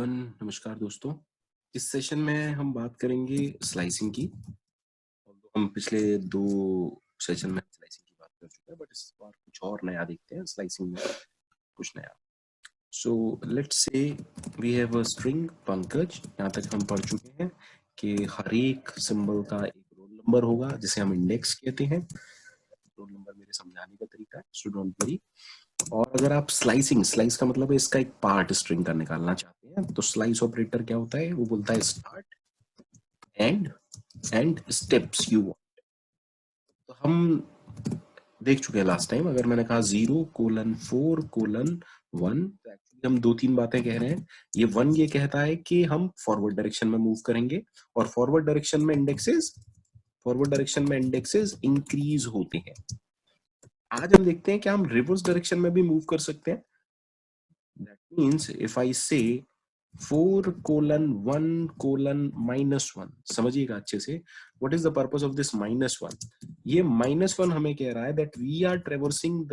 Everyone, नमस्कार दोस्तों। इस सेशन में हम बात करेंगे स्लाइसिंग की। हम पिछले दो सेशन में स्लाइसिंग की बात कर चुके हैं, बट इस बार कुछ और नया देखते हैं स्लाइसिंग में, कुछ नया। So let's say we have a string Pankaj. यहाँ तक हम पढ़ चुके हैं कि हर एक सिंबल का एक रोल नंबर होगा जिसे हम इंडेक्स कहते हैं। रोल नंबर मेरे समझाने का तरीका है, सो डोंट वरी। और अगर आप स्लाइस का मतलब है इसका एक पार्ट स्ट्रिंग का निकालना चाहते हैं, तो स्लाइस ऑपरेटर क्या होता है, वो बोलता है start and steps you want. तो हम देख चुके हैं लास्ट टाइम। अगर मैंने कहा 0:4:1, तो एक्चुअली हम दो तीन बातें कह रहे हैं। ये 1 ये कहता है कि हम फॉरवर्ड डायरेक्शन में मूव करेंगे, और फॉरवर्ड डायरेक्शन में इंडेक्सेस इंक्रीज होते हैं। आज हम देखते हैं कि हम रिवर्स डायरेक्शन में भी मूव कर सकते हैं। That means if I say 4:1:1, समझिएगा अच्छे से, what is the purpose of this -1? ये -1 हमें कह रहा है that we are traversing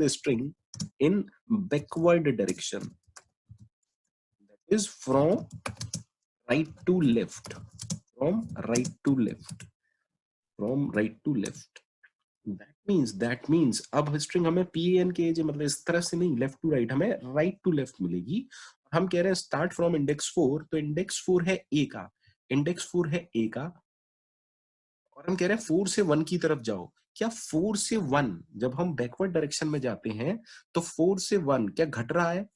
the string in backward direction, that is from right to left, That means अब स्ट्रिंग हमें PAN के मतलब इस तरह से नहीं, लेफ्ट टू राइट, हमें राइट टू लेफ्ट मिलेगी। हम कह रहे हैं स्टार्ट फ्रॉम इंडेक्स 4, तो इंडेक्स 4 है A का, और हम कह रहे हैं 4 से 1 की तरफ जाओ। क्या 4 से 1 जब हम बैकवर्ड डायरेक्शन में जाते हैं तो 4 से 1 क्या घट रहा है?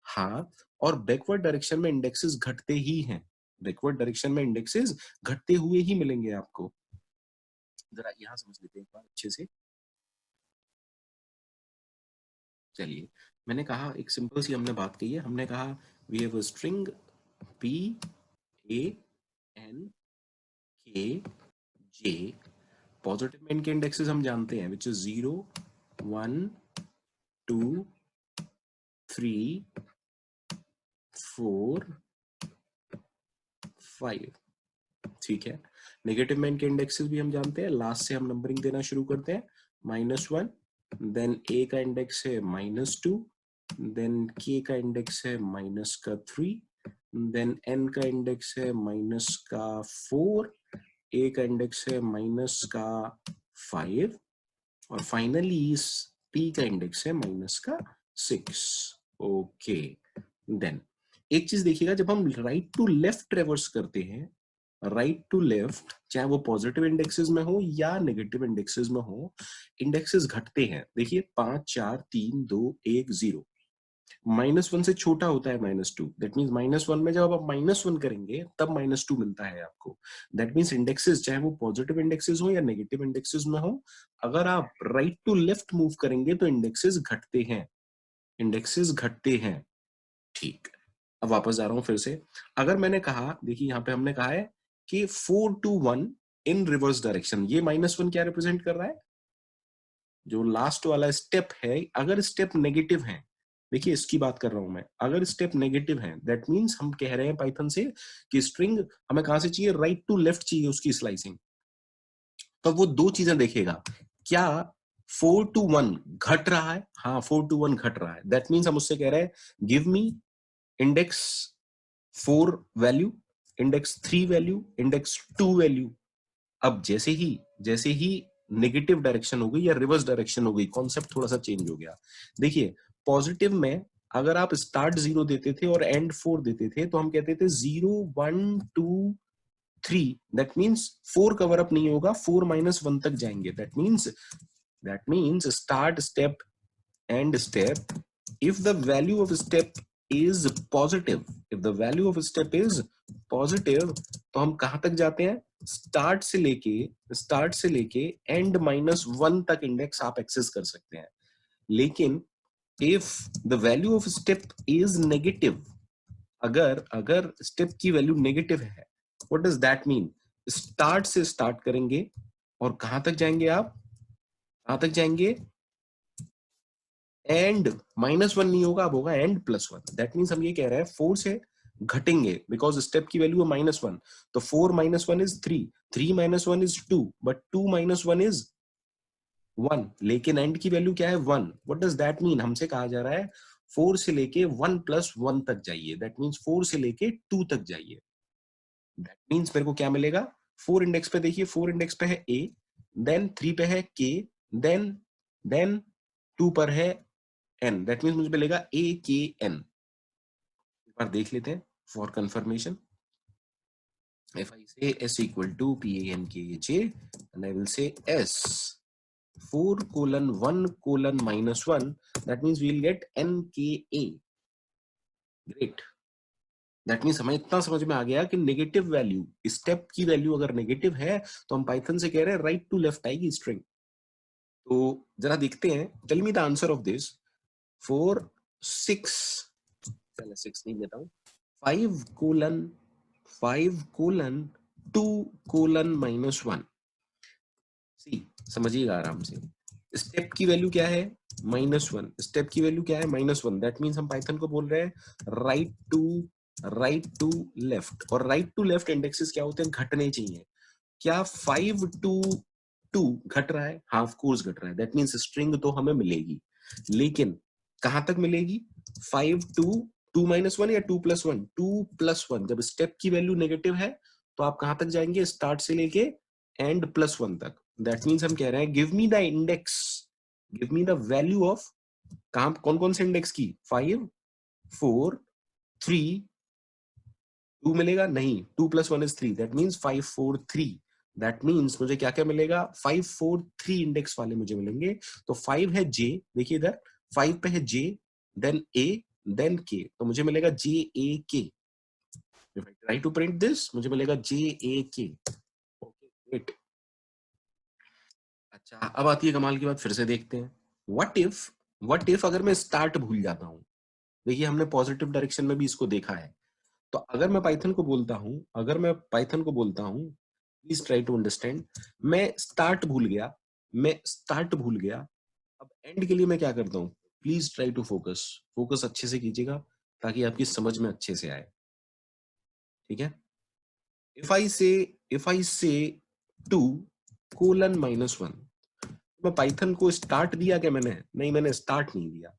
हाँ। और बैकवर्ड डायरेक्शन में इंडेक्सेस घटते ही हैं, घटते हुए ही मिलेंगे आपको। जरा यहां समझ लेते हैं एक बार अच्छे से। चलिए, मैंने कहा एक सिंपल सी हमने बात कही है। हमने कहा we have a string PANKJ। Positive में इनके इंडेक्सेस हम जानते हैं, विच इज 0, 1, 2, 3, 4, 5। ठीक है। नेगेटिव में इनके इंडेक्सेस भी हम जानते हैं। लास्ट से हम नंबरिंग देना शुरू करते हैं। -1, देन A का इंडेक्स है -2, देन K का इंडेक्स है -3, देन N का इंडेक्स है -4, A का इंडेक्स है -5, और फाइनली P का इंडेक्स है -6। ओके। देन एक चीज देखिएगा, जब हम राइट टू लेफ्ट ट्रेवर्स करते हैं, राइट टू लेफ्ट, चाहे वो पॉजिटिव इंडेक्सेस में हो या नेगेटिव इंडेक्सेस में हो, इंडेक्सेस घटते हैं। देखिए 5, 4, 3, 2, 1, 0। -1 से छोटा होता है -2। दैट मीन्स -1 में जब आप -1 करेंगे तब -2 मिलता है आपको। दैट मीन्स इंडेक्सेस चाहे वो पॉजिटिव इंडेक्सेस हो या नेगेटिव इंडेक्सेस में हो, अगर आप राइट टू लेफ्ट मूव करेंगे तो इंडेक्सेस घटते हैं। ठीक। अब वापस जा रहा हूं फिर से। अगर मैंने कहा, देखिए यहां पे हमने कहा है कि 4:1 इन रिवर्स डायरेक्शन, ये -1 क्या रिप्रेजेंट कर रहा है? जो लास्ट वाला स्टेप है, अगर स्टेप नेगेटिव है, देखिए इसकी बात कर रहा हूं मैं, अगर स्टेप नेगेटिव है दैट मींस हम कह रहे हैं पाइथन से कि स्ट्रिंग हमें कहां से चाहिए, राइट टू लेफ्ट चाहिए उसकी स्लाइसिंग। तो वो दो चीजें देखेगा, क्या 4:1 घट रहा है? हाँ, 4:1 घट रहा है। दैट मीन्स हम उससे कह रहे हैं give me index 4 value, index 3 value, index 2 value. अब जैसे ही नेगेटिव डायरेक्शन हो गई या रिवर्स डायरेक्शन हो गई, कॉन्सेप्ट थोड़ा सा चेंज हो गया। देखिए पॉजिटिव में अगर आप स्टार्ट 0 देते थे और एंड 4 देते थे, तो हम कहते थे 0, 1, 2, 3। दैट मीन्स 4 कवर अप नहीं होगा, 4 -1 तक जाएंगे। That means start step, and step. if the value of step is positive if the value of step is positive, तो हम कहां तक जाते हैं? स्टार्ट से लेके एंड -1 तक इंडेक्स आप एक्सेस कर सकते हैं। लेकिन if the value of step is negative, अगर स्टेप की वैल्यू नेगेटिव है, what does that mean? Start से स्टार्ट करेंगे और कहां तक जाएंगे आप? कहां तक जाएंगे? एंड -1 नहीं होगा, अब होगा एंड +1। दैट मीन्स हम ये कह रहे हैं 4 से घटेंगे, बिकॉज स्टेप की वैल्यू है -1। तो 4 -1 इज 3, 3 -1 इज 2, बट 2 -1 इज 1। लेकिन एंड की वैल्यू क्या है? 1। What does that mean? हमसे कहा जा रहा है 4 से लेके 1 + 1 तक जाइए, दैट मीन्स 4 से लेके 2 तक जाइए। दैट मीन्स मेरे को क्या मिलेगा, 4 इंडेक्स पे देखिए, 4 इंडेक्स पे है A, देन 3 पे है K, देन 2 पर है N, दैट मीन्स मुझे मिलेगा AKN। एक बार देख लेते हैं for confirmation. If I say S equal to PANKHA, and I will say S 4:1:-1, that means we'll get NKA। Great। That means हमें इतना समझ में आ गया कि नेगेटिव वैल्यू, स्टेप की वैल्यू अगर नेगेटिव है तो हम पाइथन से कह रहे हैं राइट टू लेफ्ट आएगी स्ट्रिंग। तो जरा देखते हैं, tell me the answer of this. 4 6, पहले 6 नहीं देता हूं, 5:5:2:-1। सी समझिएगा आराम से, स्टेप की वैल्यू क्या है, -1, स्टेप की वैल्यू क्या है, -1, दैट मीन्स हम पाइथन को बोल रहे हैं राइट टू लेफ्ट। और राइट टू लेफ्ट इंडेक्सेस क्या होते हैं, घटने चाहिए। क्या 5 to 2 घट रहा है? हाँ, ऑफ कोर्स घट रहा है, दैट मीन्स स्ट्रिंग तो हमें मिलेगी, लेकिन कहां तक मिलेगी, 5 to 2 - 1 या 2 + 1, 2 + 1। जब स्टेप की वैल्यू नेगेटिव है तो आप कहां तक जाएंगे, स्टार्ट से लेके एंड +1 तक। दैट मीन्स हम कह रहे हैं give me the index, give me the value of, कहां कौन कौन से इंडेक्स की, 5 4 3 2 मिलेगा नहीं, 2 + 1 is 3, that means 5 4 3। That means मुझे क्या क्या मिलेगा, 5 4 3 इंडेक्स वाले मुझे मिलेंगे। तो 5 है J, देखिए इधर 5 पे है J, then A, then K, तो मुझे मिलेगा JAK। If I try to print this, मुझे मिलेगा JAK। Okay great. अच्छा, अब आती है कमाल की बात, फिर से देखते हैं। व्हाट इफ अगर मैं स्टार्ट भूल जाता हूं, देखिए हमने पॉजिटिव डायरेक्शन में भी इसको देखा है। तो अगर मैं पाइथन को बोलता हूं, प्लीज ट्राई टू अंडरस्टैंड, मैं स्टार्ट भूल गया। अब एंड के लिए मैं क्या करता हूं, please try to focus, focus अच्छे से कीजिएगा ताकि आपकी समझ में अच्छे से आए, ठीक है। इफ आई से 2:-1, मैं पाइथन को स्टार्ट दिया क्या मैंने, नहीं मैंने स्टार्ट नहीं दिया।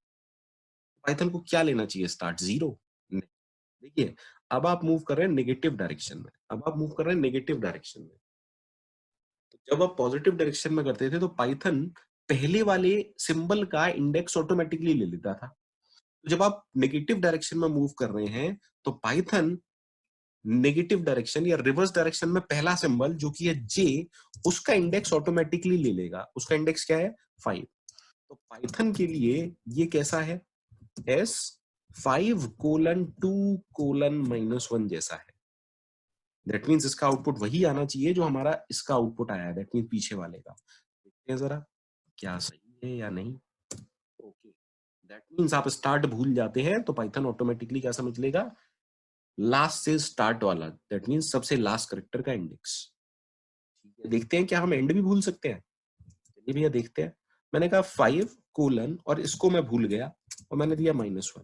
पाइथन को क्या लेना चाहिए, स्टार्ट 0। देखिए अब आप मूव कर रहे हैं नेगेटिव डायरेक्शन में, तो जब आप पॉजिटिव डायरेक्शन में करते थे तो पाइथन पहले वाले सिंबल का इंडेक्स ऑटोमेटिकली ले लेता था। तो जब आप नेगेटिव डायरेक्शन में मूव कर रहे हैं तो पाइथन नेगेटिव डायरेक्शन या रिवर्स डायरेक्शन में पहला सिंबल जो कि है J, उसका इंडेक्स ऑटोमेटिकली ले लेगा। उसका इंडेक्स क्या है, 5। तो पाइथन के लिए ये कैसा है, S 5:2:-1 जैसा है। दैट मीन्स इसका आउटपुट वही आना चाहिए जो हमारा इसका आउटपुट आया है, दैट मीन्स पीछे वाले का। देखते हैं जरा क्या सही है या नहीं। ओके, दैट मीन्स आप स्टार्ट भूल जाते हैं तो पाइथन ऑटोमेटिकली क्या समझ लेगा, लास्ट से स्टार्ट वाला, दैट मीन्स सबसे लास्ट करेक्टर का इंडेक्स। देखते हैं क्या हम एंड भी भूल सकते हैं, चलिए भैया देखते हैं। मैंने कहा 5:, और इसको मैं भूल गया और मैंने दिया -1।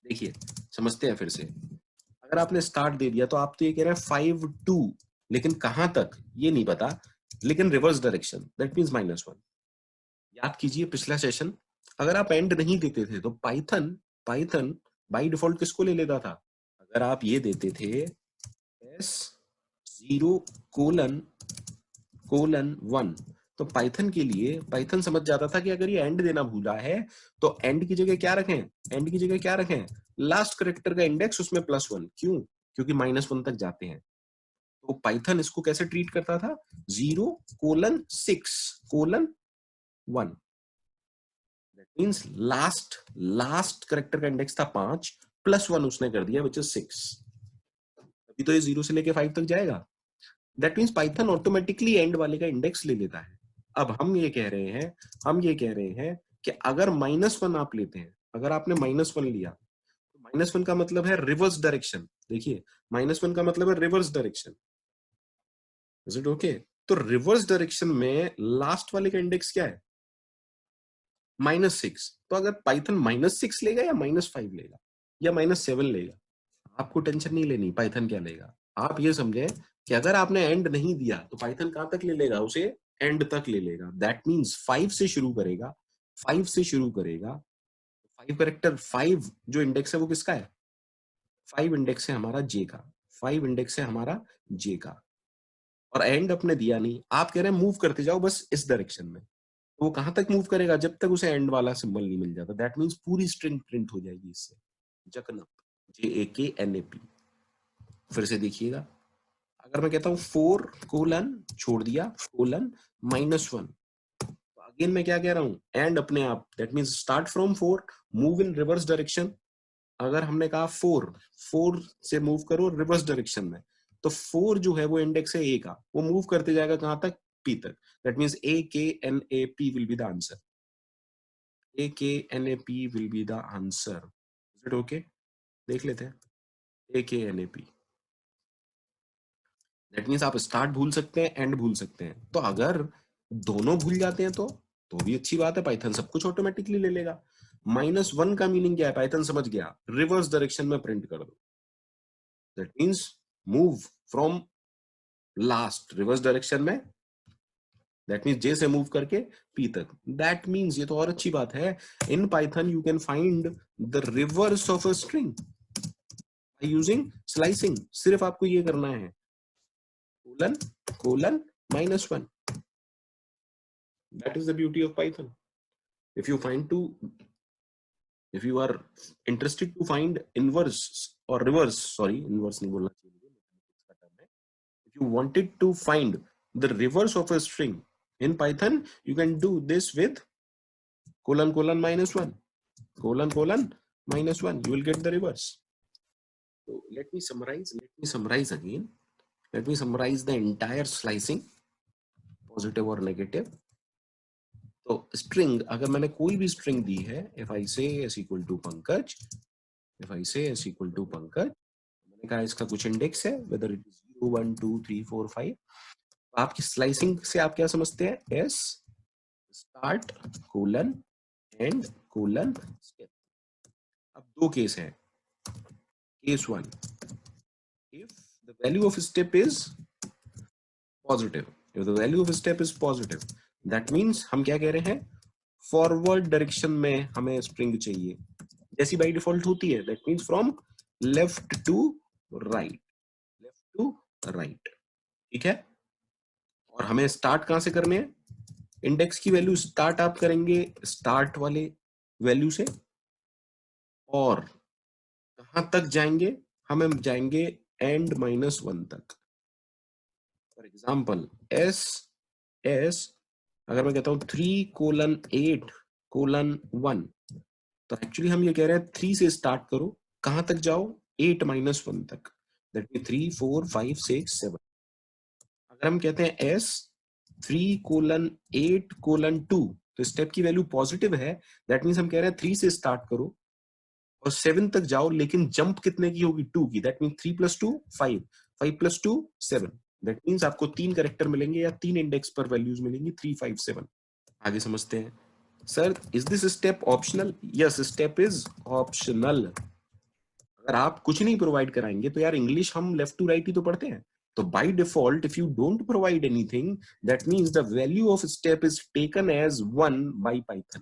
देखिए समझते हैं फिर से, अगर आपने स्टार्ट दे दिया तो आप तो ये कह रहे हैं 5:2, लेकिन कहां तक ये नहीं पता, लेकिन रिवर्स डायरेक्शन, दैट मीन्स -1। याद कीजिए पिछला सेशन, अगर आप एंड नहीं देते थे तो पाइथन पाइथन बाय डिफॉल्ट किसको ले लेता था, अगर आप ये देते थे S 0:1, तो पाइथन के लिए, पाइथन समझ जाता था कि अगर ये एंड देना भूला है तो एंड की जगह क्या रखें, लास्ट करेक्टर का इंडेक्स उसमें +1। क्यों, क्योंकि -1 तक जाते हैं। तो पाइथन इसको कैसे ट्रीट करता था, 0:6:1, दैट मीन्स लास्ट करेक्टर का इंडेक्स था 5, +1 उसने कर दिया विच इज 6। अभी तो ये 0 से लेके 5 तक जाएगा, that means Python automatically and वाले का इंडेक्स ले लेता है। अब हम ये कह रहे हैं कि अगर -1 आप लेते हैं, अगर आपने -1 लिया तो -1 का मतलब है रिवर्स डायरेक्शन। देखिए -1 का मतलब है reverse direction, is it okay. तो रिवर्स डायरेक्शन में लास्ट वाले का इंडेक्स क्या है, -6। तो अगर पाइथन -6 लेगा या -5 लेगा या -7 लेगा, आपको टेंशन नहीं लेनी पाइथन क्या लेगा। आप ये समझें कि अगर आपने एंड नहीं दिया तो पाइथन कहां तक ले लेगा, उसे एंड तक ले लेगा। दैट मीन्स 5 से शुरू करेगा, 5 5 कैरेक्टर, 5 जो इंडेक्स है वो किसका है? 5 इंडेक्स है हमारा जे का, 5 इंडेक्स है हमारा जे का, और एंड अपने दिया नहीं। आप कह रहे हैं मूव करते जाओ बस इस डायरेक्शन में, तो वो कहां तक मूव करेगा? जब तक उसे एंड वाला सिंबल नहीं मिल जाता। दैट मीन्स पूरी स्ट्रिंग प्रिंट हो जाएगी इससे। जकनप, JAKNAP। फिर से देखिएगा, अगर मैं कहता हूं 4 कोलन छोड़ दिया कोलन -1, तो अगेन मैं क्या कह रहा हूं? एंड अपने आप, that means start from 4, move in reverse direction. अगर हमने कहा 4 से मूव करो रिवर्स डायरेक्शन में, तो 4 जो है वो इंडेक्स है ए का, वो मूव करते जाएगा कहां तक? पी तक। That means AKNAP will be the answer. AKNAP will be the answer. Is it okay? देख लेते हैं AKNAP। दैट मीन्स आप स्टार्ट भूल सकते हैं, एंड भूल सकते हैं। तो अगर दोनों भूल जाते हैं तो भी अच्छी बात है, पाइथन सब कुछ ऑटोमेटिकली ले लेगा। -1 का मीनिंग क्या है? पाइथन समझ गया, रिवर्स डायरेक्शन में प्रिंट कर दो। That means move from last reverse direction में, दैट मीन्स जे से मूव करके पी तक। दैट मीन्स, ये तो और अच्छी बात है, in Python you can find the reverse of a string by using slicing. सिर्फ आपको ये करना है, colon colon -1। That is the beauty of Python. If you find to, if you are interested to find inverse or reverse, sorry, inverse नहीं बोलना चाहिए मुझे, mathematics का term है. If you wanted to find the reverse of a string in Python, you can do this with colon colon -1, colon colon -1. You will get the reverse. So let me summarize. Let me summarize again. Let me summarize the entire slicing, positive or negative. तो string, अगर मैंने कोई भी string दी है, if I say S equal to Pankaj, if I say S equal to Pankaj, मैंने कहा इसका कुछ इंडेक्स है, वेदर इट इज 0 1 2 3 4 5। आपकी स्लाइसिंग से आप क्या समझते हैं? S start colon and colon step. अब दो केस है। Case 1, if the value of step is positive, if the value of step is positive, that means हम क्या कह रहे हैं? फॉरवर्ड डायरेक्शन में हमें स्ट्रिंग चाहिए, जैसी बाई डिफॉल्ट होती है। That means from left to right, left to right, ठीक है। और हमें स्टार्ट कहां से करने हैं? इंडेक्स की वैल्यू स्टार्ट आप करेंगे स्टार्ट वाले वैल्यू से, और कहां तक जाएंगे? हम जाएंगे एंड -1 तक। फॉर एग्जाम्पल एस अगर मैं कहता हूं 3:8:1, तो एक्चुअली हम ये कह रहे हैं 3 से स्टार्ट करो, कहां तक जाओ? 8 -1 तक। That mean 3 4 5 6 7। अगर हम कहते हैं एस 3:8:2, तो स्टेप की वैल्यू पॉजिटिव है, दैट मीन्स हम कह रहे हैं 3 से स्टार्ट करो और 7 तक जाओ, लेकिन जंप कितने की होगी? 2 की। That mean 3 + 2 5, 5 + 2 7। दैट मीन्स आपको 3 कैरेक्टर मिलेंगे या 3 इंडेक्स पर वैल्यूज मिलेंगी 3 5 7। आगे समझते हैं। Sir is this step optional? Yes, step is optional. अगर आप कुछ नहीं प्रोवाइड कराएंगे तो यार इंग्लिश हम लेफ्ट टू राइट ही तो पढ़ते हैं। तो by default if you don't provide anything, that means the value of step is taken as 1 by Python.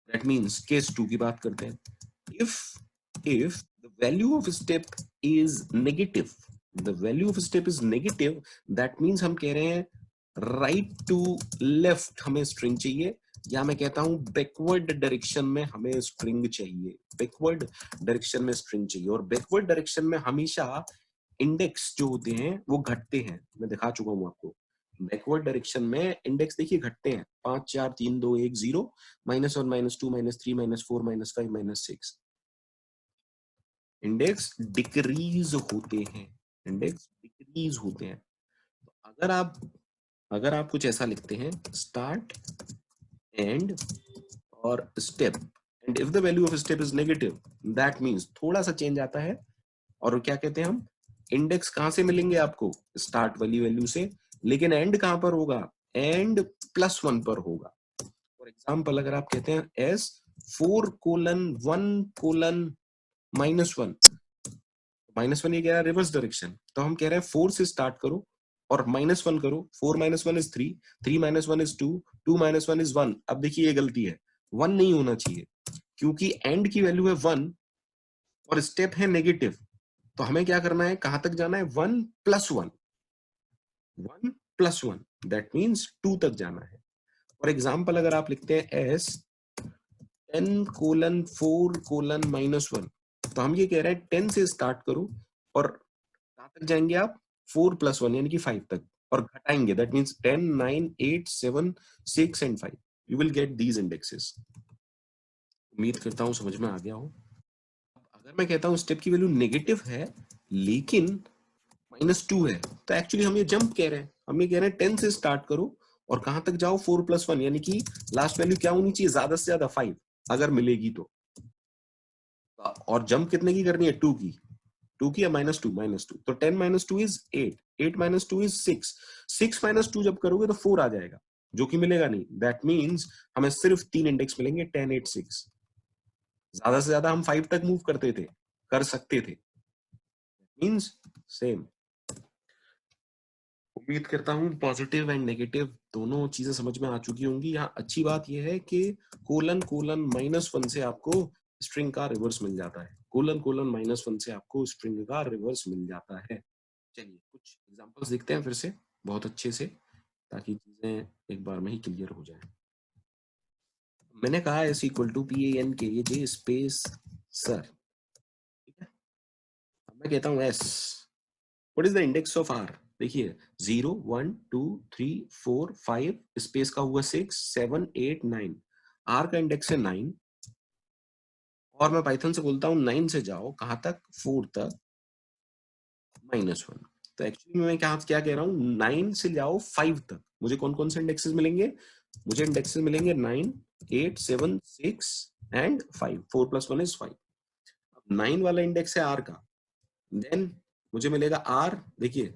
That means case 2 की बात करते हैं। if the value of step is negative, the value of step is negative, that means हम कह रहे हैं right to left हमें string चाहिए, या मैं कहता हूं बैकवर्ड डायरेक्शन में हमें स्ट्रिंग चाहिए, बैकवर्ड डायरेक्शन में स्ट्रिंग चाहिए। और बैकवर्ड डायरेक्शन में हमेशा इंडेक्स जो होते हैं वो घटते हैं, मैं दिखा चुका हूं आपको। बैकवर्ड डायरेक्शन में इंडेक्स देखिए घटते हैं, 5 4 3 2 1 0, -1 -2 -3 -4 -5 -6। इंडेक्स डिक्रीज होते हैं, इंडेक्स डिक्रीज होते हैं। अगर आप कुछ ऐसा लिखते हैं स्टार्ट एंड और step, and if the value of step is negative, that means थोड़ा सा चेंज आता है। और क्या कहते हैं हम? इंडेक्स कहां से मिलेंगे आपको? स्टार्ट वाली वैल्यू से, लेकिन एंड कहां पर होगा? एंड +1 पर होगा। फॉर एग्जाम्पल अगर आप कहते हैं एस 4:1:-1, -1 ये क्या है? Reverse direction. तो हम कह रहे हैं 4 से स्टार्ट करो और -1 करो। 4 - 1 is 3, 3 - 1 is 2, 2 - 1 is 1। अब देखिए ये गलती है, 1 नहीं होना चाहिए, क्योंकि एंड की वैल्यू है 1 और स्टेप है नेगेटिव, तो हमें क्या करना है, कहां तक जाना है, 1 प्लस 1, 1 प्लस 1, दैट मीन्स 2 तक जाना है। फॉर एग्जाम्पल अगर आप लिखते हैं एस 10:4:-1, तो हम ये कह रहे हैं 10 से स्टार्ट करो और कहां तक जाएंगे आप, 4 प्लस 1 यानी कि 5 तक, और घटाएंगे, that means 10, 9, 8, 7, 6 and 5, you will get these indexes. उम्मीद करता हूं समझ में आ गया हो। अगर मैं कहता हूं स्टेप की वैल्यू नेगेटिव है लेकिन -2 है, तो एक्चुअली हम ये जंप कह रहे हैं, हम ये कह रहे हैं 10 से स्टार्ट करो और कहां तक जाओ, 4 प्लस 1, यानी कि लास्ट वैल्यू क्या होनी चाहिए, ज्यादा से ज्यादा 5 अगर मिलेगी तो। और जंप कितने की करनी है, 2 की, 2 की या -2, -2, तो 10 -2 इज 8, 8 -2 इज 6, 6 -2 जब करोगे तो 4 आ जाएगा, जो कि मिलेगा नहीं, दैट मीन्स हमें सिर्फ 3 इंडेक्स मिलेंगे, 10, 8, 6। ज्यादा से ज्यादा हम 5 तक मूव करते थे, कर सकते थे, मीन्स सेम। उम्मीद करता हूँ पॉजिटिव एंड नेगेटिव दोनों चीजें समझ में आ चुकी होंगी। यहाँ अच्छी बात यह है कि कोलन कोलन -1 से आपको स्ट्रिंग का रिवर्स मिल जाता है, कोलन कोलन -1 से आपको स्ट्रिंग का रिवर्स मिल जाता है। चलिए कुछ एग्जांपल्स देखते हैं फिर से बहुत अच्छे से, ताकि चीजें एक बार में ही क्लियर हो जाए। मैंने कहा S equal to PANKJ space sir, ठीक है। अब मैं कहता हूँ S, what is the index of R, देखिए 0, 1, 2, 3, 4, 5, स्पेस का हुआ 6, 7, 8, 9, R का इंडेक्स है 9, और मैं पाइथन से बोलता हूँ 9 से जाओ कहां तक, 4 तक, -1। तो एक्चुअली मैं क्या कह रहा हूँ, 9 से जाओ 5 तक, मुझे कौन कौन से इंडेक्सेस मिलेंगे, मुझे इंडेक्सेस मिलेंगे 9, 8, 7, 6 एंड 5, 4 प्लस 1 इज 5। 9 वाला इंडेक्स है R का, देन मुझे मिलेगा R, देखिए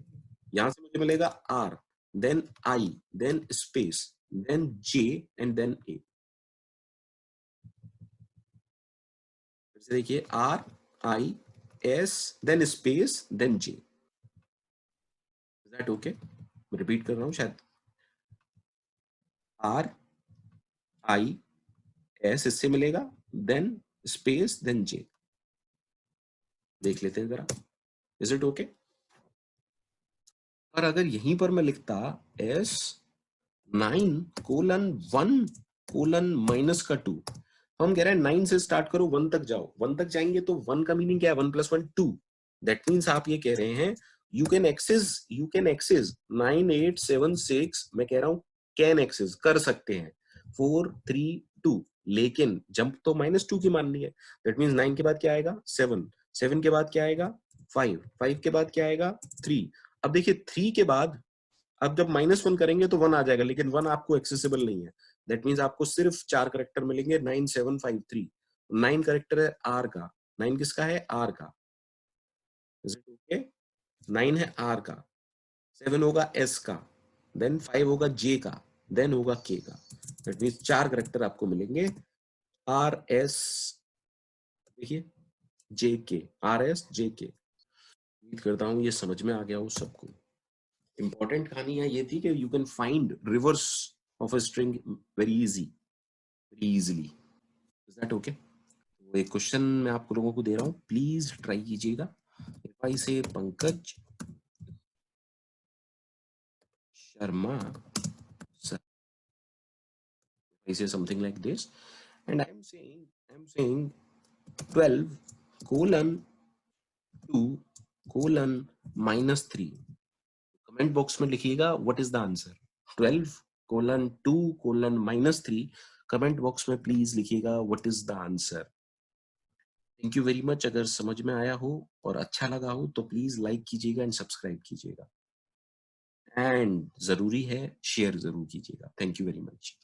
यहां से मुझे मिलेगा R, then I, then space, then J and then A। फिर से देखिए R, I, S, then space, then J। Is that okay? मैं रिपीट कर रहा हूं शायद, R, I, S इससे मिलेगा, देन स्पेस, देन J। देख लेते हैं जरा, इज इट ओके? और अगर यहीं पर मैं लिखता S 9:1 माइनस का 2, हम कह रहे हैं 9 से स्टार्ट करो 1 तक जाओ, 1 तक जाएंगे तो 1 का मीनिंग क्या है, 1 प्लस 1 2, दैट मीन्स आप ये कह रहे हैं यू कैन एक्सेस 9, 8, 7, 6, मैं कह रहा हूं कैन एक्सेस, कर सकते हैं 4, 3, 2, लेकिन जंप तो -2 की माननी है, दैट मीन्स 9 के बाद क्या आएगा, 7, 7 के बाद क्या आएगा, 5, 5 के बाद क्या आएगा, 3। अब देखिए 3 के बाद, अब जब -1 करेंगे तो 1 आ जाएगा, लेकिन 1 आपको एक्सेसिबल नहीं है, दैट मीन्स आपको सिर्फ 4 करेक्टर मिलेंगे, 9, 7, 5, 3। 9 करेक्टर है आर का, 9 किसका है, आर का, इज इट ओके? 9 है आर का, 7 होगा एस का, देन 5 होगा जे का, देन होगा के का, दैट मीन्स 4 करेक्टर आपको मिलेंगे, आर एस, देखिए जे के, आर एस जे के। उम्मीद करता हूँ ये समझ में आ गया हो सबको। इंपॉर्टेंट कहानी है ये थी कि you can find reverse of a string very easily. Is that okay? तो एक क्वेश्चन मैं आप लोगों को दे रहा हूँ, प्लीज ट्राई कीजिएगा। इफ आई से Pankaj Sharma sir, I say something like this and I'm saying 12:2:-3, comment box में लिखिएगा what is the answer. 12:2:-3, comment box में प्लीज लिखिएगा what is the answer. Thank you very much. अगर समझ में आया हो और अच्छा लगा हो तो प्लीज लाइक कीजिएगा एंड सब्सक्राइब कीजिएगा, एंड जरूरी है शेयर जरूर कीजिएगा। Thank you very much.